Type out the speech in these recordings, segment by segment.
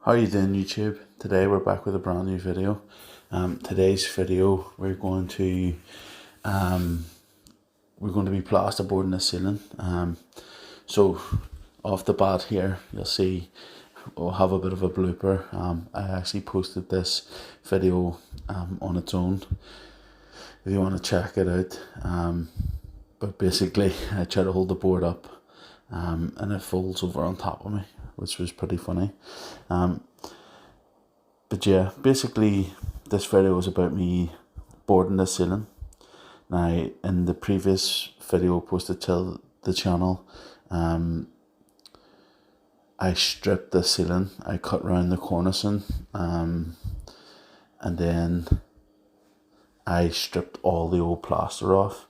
How are you doing, YouTube? Today we're back with a brand new video. Today's video we're going to be plasterboarding the ceiling. So off the bat here, you'll see we'll have a bit of a blooper. I actually posted this video on its own if you want to check it out. But basically I try to hold the board up and it folds over on top of me, which was pretty funny. But yeah, basically this video was about me boarding the ceiling. Now, in the previous video posted to the channel, I stripped the ceiling, I cut around the cornicing, and then I stripped all the old plaster off.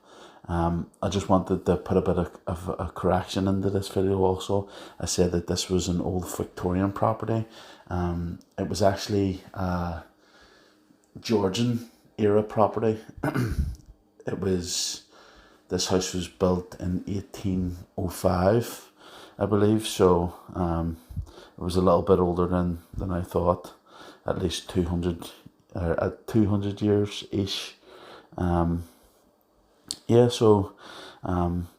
I just wanted to put a bit of a correction into this video also. I said that this was an old Victorian property. It was actually a Georgian era property. This house was built in 1805, I believe, so it was a little bit older than I thought, at least 200 years-ish. Yeah, so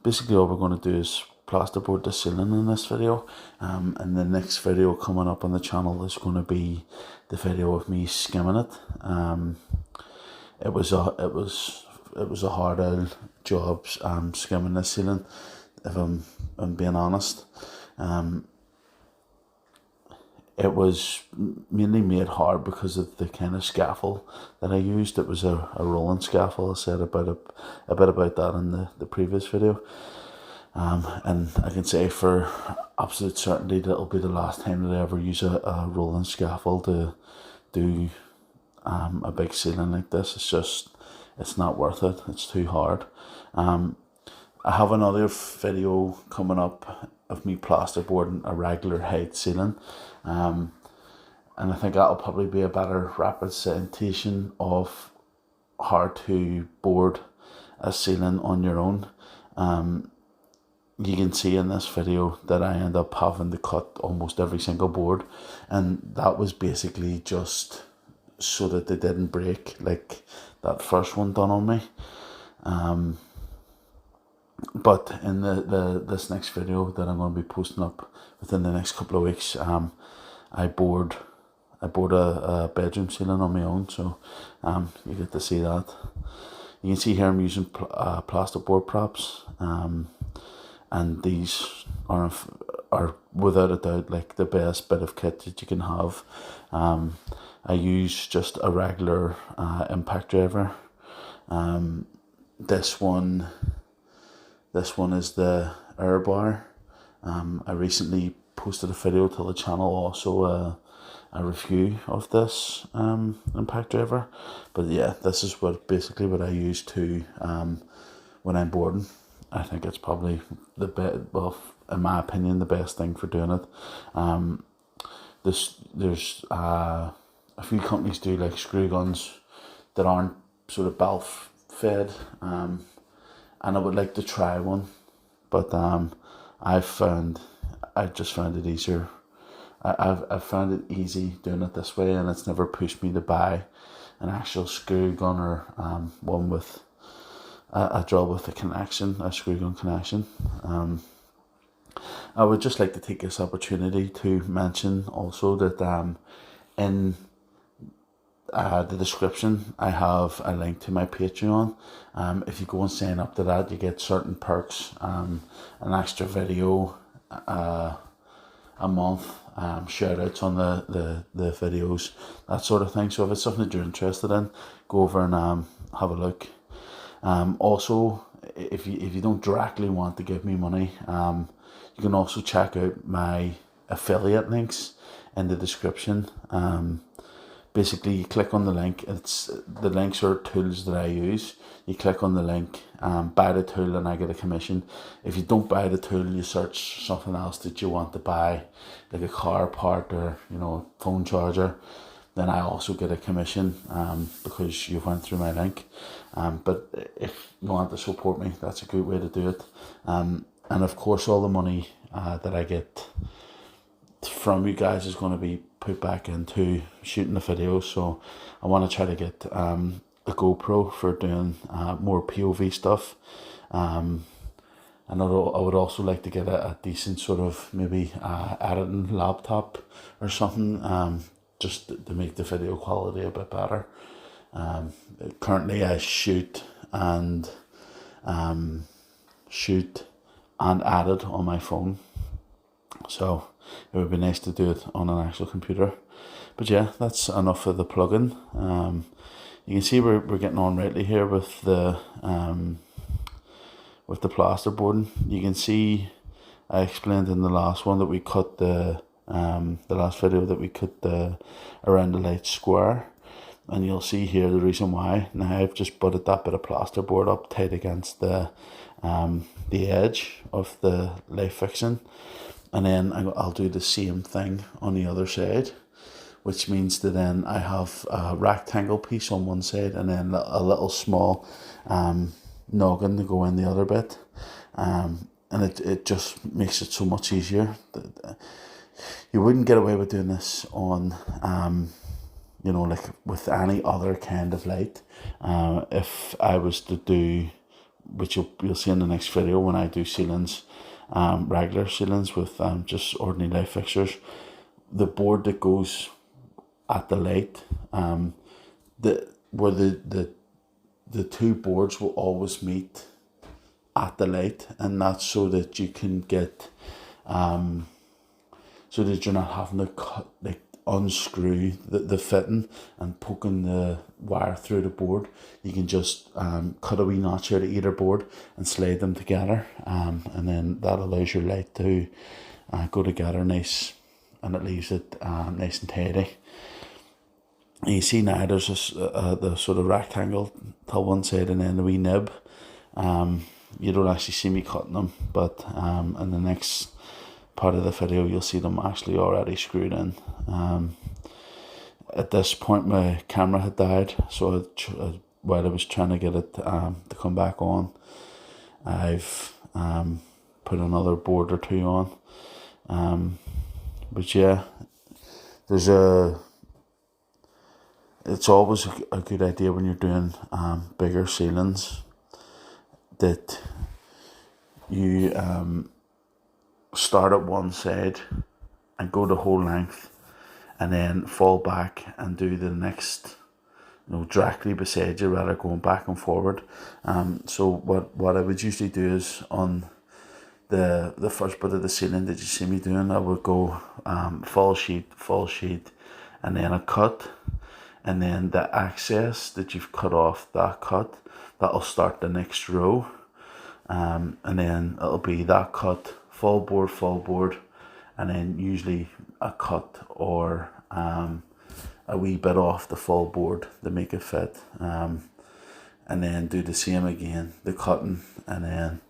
basically all we're going to do is plasterboard the ceiling in this video, and the next video coming up on the channel is going to be the video of me skimming it. It was a hard old job skimming the ceiling, if I'm being honest. It was mainly made hard because of the kind of scaffold that I used. It was a rolling scaffold. I said a bit about that in the previous video. And I can say for absolute certainty that it'll be the last time that I ever use a rolling scaffold to do a big ceiling like this. It's not worth it. It's too hard. I have another video coming up of me plasterboarding a regular height ceiling, and I think that'll probably be a better representation of how to board a ceiling on your own. You can see in this video that I end up having to cut almost every single board, and that was basically just so that they didn't break like that first one done on me. But in this next video that I'm going to be posting up within the next couple of weeks, I bored a bedroom ceiling on my own, so you get to see that. You can see here I'm using plasterboard props, and these are without a doubt like the best bit of kit that you can have. I use just a regular impact driver. This one is the air bar. I recently posted a video to the channel, also a review of this impact driver. But yeah, this is basically what I use to when I'm boarding. I think it's probably the best, well, in my opinion, the best thing for doing it. There's a few companies do like screw guns that aren't sort of belt fed, and I would like to try one, but I just found it easier. I've found it easy doing it this way, and it's never pushed me to buy an actual screw gun or one with a drill with a screw gun connection. I would just like to take this opportunity to mention also that in the description I have a link to my Patreon. If you go and sign up to that, you get certain perks, an extra video a month, shout outs on the videos, that sort of thing. So if it's something that you're interested in, go over and have a look. Also, if you don't directly want to give me money, you can also check out my affiliate links in the description. Basically, you click on the link. The links are tools that I use. You click on the link, buy the tool, and I get a commission. If you don't buy the tool, you search something else that you want to buy, like a car part or a phone charger, then I also get a commission because you went through my link. But if you want to support me, that's a good way to do it. And of course, all the money that I get from you guys is going to be put back into shooting the videos. So I want to try to get a GoPro for doing more POV stuff. And I would also like to get a decent sort of maybe editing laptop or something, just to make the video quality a bit better. Currently I shoot and edit on my phone, so it would be nice to do it on an actual computer. But yeah, that's enough of the plugin. You can see we're getting on rightly here with the plasterboard. You can see I explained in the last one that we cut the last video that we cut the around the light square, and you'll see here the reason why. Now I've just butted that bit of plasterboard up tight against the edge of the light fixing, and then I'll do the same thing on the other side, which means that then I have a rectangle piece on one side and then a little small noggin to go in the other bit, and it just makes it so much easier. You wouldn't get away with doing this on you know, like with any other kind of light. If I was to do, which you'll see in the next video when I do ceilings, regular ceilings with just ordinary light fixtures, the board that goes at the light, where the two boards will always meet at the light, and that's so that you can get so that you're not having to unscrew the fitting and poking the wire through the board. You can just cut a wee notch out of either board and slide them together, and then that allows your light to go together nice, and it leaves it nice and tidy. And you see now there's the sort of rectangle to one side and then the wee nib. You don't actually see me cutting them, but in the next part of the video you'll see them actually already screwed in. At this point my camera had died, so while I was trying to get it to come back on, I've put another board or two on. But yeah, it's always a good idea when you're doing bigger ceilings that you start at one side and go the whole length, and then fall back and do the next, you know, directly beside you, rather going back and forward. So what I would usually do is on the first bit of the ceiling that you see me doing, I would go full sheet, and then a cut, and then the excess that you've cut off that cut, that'll start the next row, and then it'll be that cut, full board, and then usually a cut or a wee bit off the full board to make it fit, and then do the same again, the cutting, and then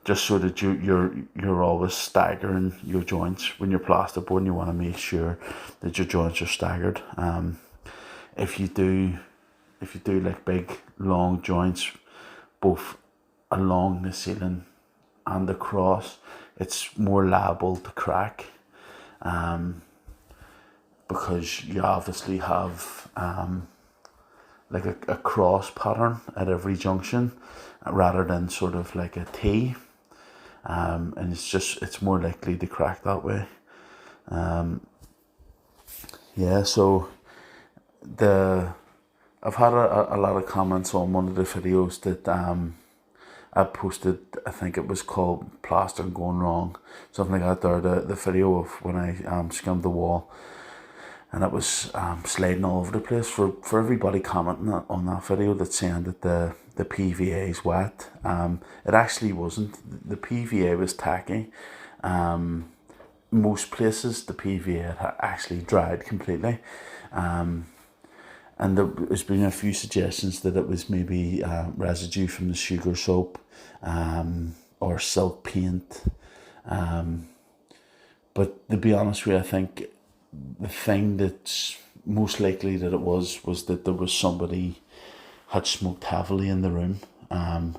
just so that you're always staggering your joints when you're plasterboarding. You want to make sure that your joints are staggered. If you do like big long joints both along the ceiling and across, it's more liable to crack, because you obviously have like a cross pattern at every junction rather than sort of like a T, and it's more likely to crack that way. Yeah, so I've had a lot of comments on one of the videos that I posted. I think it was called Plastering Going Wrong, something like that there, the video of when I skimmed the wall and it was sliding all over the place. For everybody commenting on that video that's saying that the PVA is wet, it actually wasn't. The PVA was tacky. Most places the PVA had actually dried completely, and there's been a few suggestions that it was maybe residue from the sugar soap, or silk paint, but to be honest with you, I think the thing that's most likely that it was that there was somebody had smoked heavily in the room, and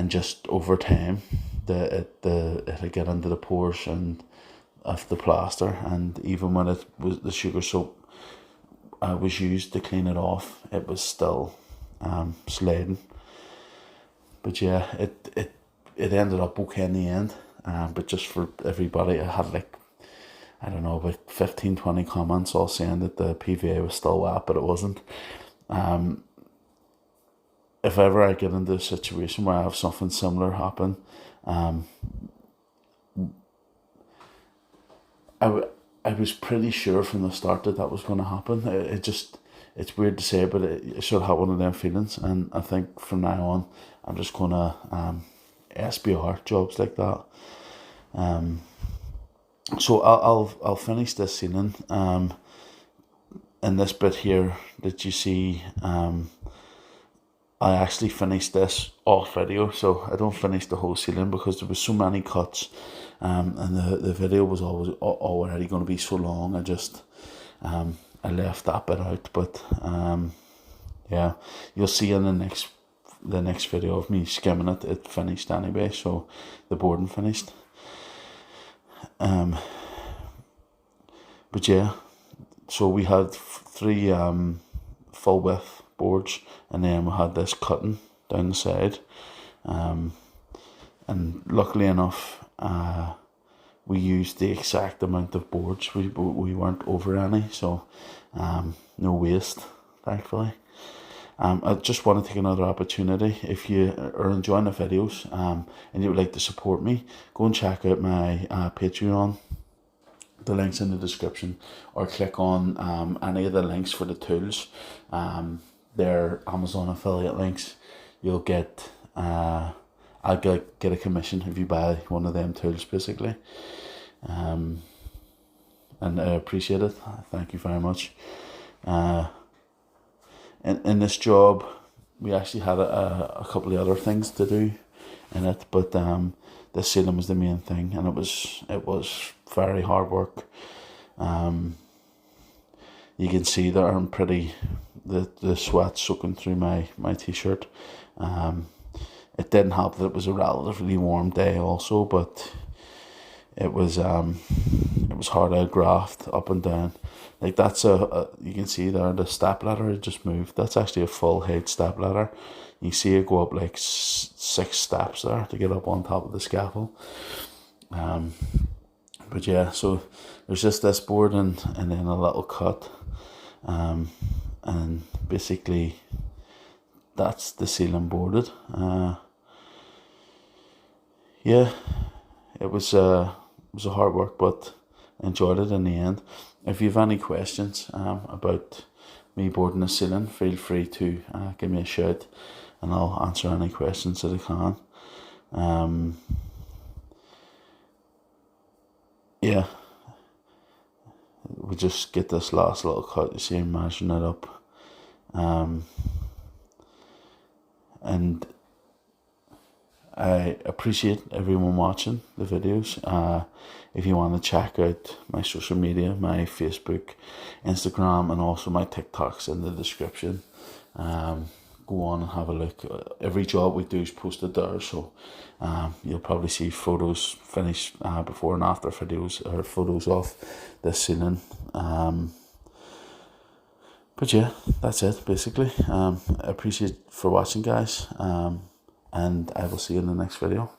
just over time it had got into the pores, and of the plaster, and even when it was the sugar soap was used to clean it off, it was still sliding. But yeah, it ended up okay in the end. But just for everybody, I had like, I don't know, about 15-20 comments all saying that the PVA was still wet, but it wasn't. If ever I get into a situation where I have something similar happen, I was pretty sure from the start that was going to happen. It's weird to say, but it should have one of them feelings. And I think from now on, I'm just going to SBR jobs like that. So I'll finish this ceiling. In this bit here that you see, I actually finished this off video, so I don't finish the whole ceiling because there was so many cuts, and the video was already going to be so long. I just I left that bit out, but yeah, you'll see in the next video of me skimming it. It finished anyway, so the boarding finished. But yeah, so we had 3 full width boards, and then we had this cutting down the side, and luckily enough we used the exact amount of boards. We weren't over any, so no waste, thankfully. I just want to take another opportunity. If you are enjoying the videos and you would like to support me, go and check out my Patreon. The link's in the description, or click on any of the links for the tools. They're Amazon affiliate links. You'll get I'll get a commission if you buy one of them tools, basically. And I appreciate it. Thank you very much. In this job, we actually had a couple of other things to do in it, but the ceiling was the main thing, and it was very hard work. You can see there I'm pretty the sweat soaking through my t-shirt. It didn't help that it was a relatively warm day also, but it was hard to graft up and down. Like that's you can see there the step ladder just moved. That's actually a full height step ladder. You see it go up like 6 steps there to get up on top of the scaffold. But yeah, so there's just this board and then a little cut, and basically that's the ceiling boarded. Yeah, it was hard work, but enjoyed it in the end. If you have any questions about me boarding the ceiling, feel free to give me a shout, and I'll answer any questions that I can. Yeah, we just get this last little cut, you see him mashing it up. And I appreciate everyone watching the videos. If you want to check out my social media, my Facebook, Instagram, and also my TikToks in the description, go on and have a look. Every job we do is posted there, so you'll probably see photos, finished before and after videos, or photos of the ceiling. But yeah, that's it basically. I appreciate for watching, guys, and I will see you in the next video.